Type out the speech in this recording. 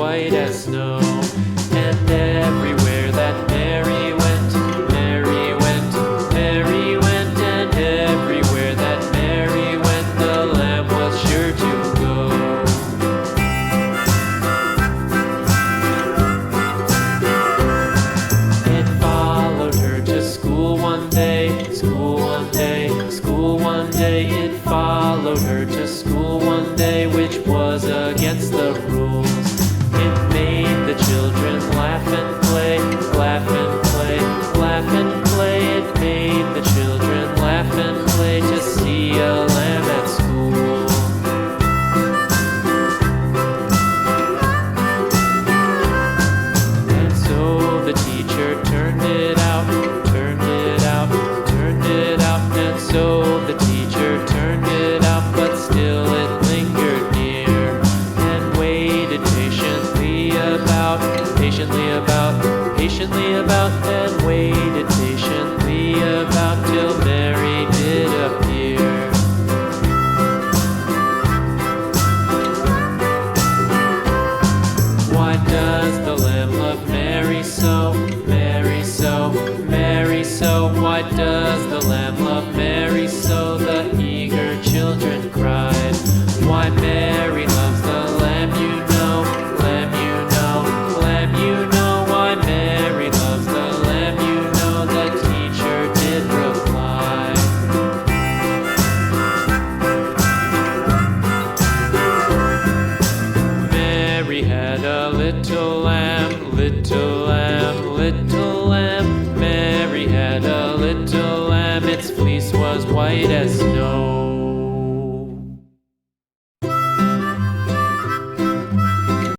white as snow. And everywhere that Mary went, Mary went, Mary went, and everywhere that Mary went, the lamb was sure to go. It followed her to school one day, school one day, school one day. It followed her to school one day, which was against the rules. It made the children laugh and play, laugh and play, laugh and play. It made the children laugh and play to see a lamb at school. And so the teacher turned it out, turned it out, turned it out. And so the teacher turned it out, but still it lingered near and waited patiently about, patiently about, and waited patiently about till Mary did appear. Why does the lamb love Mary so, Mary so, Mary so? Why does the lamb love Mary so? The eager children cried. Why Mary loves the lamb, you know, lamb, you know, lamb, you know. Why Mary loves the lamb, you know, the teacher did reply. Mary had a little lamb, little lamb, little lamb. Mary had a little lamb, its fleece was white as snow.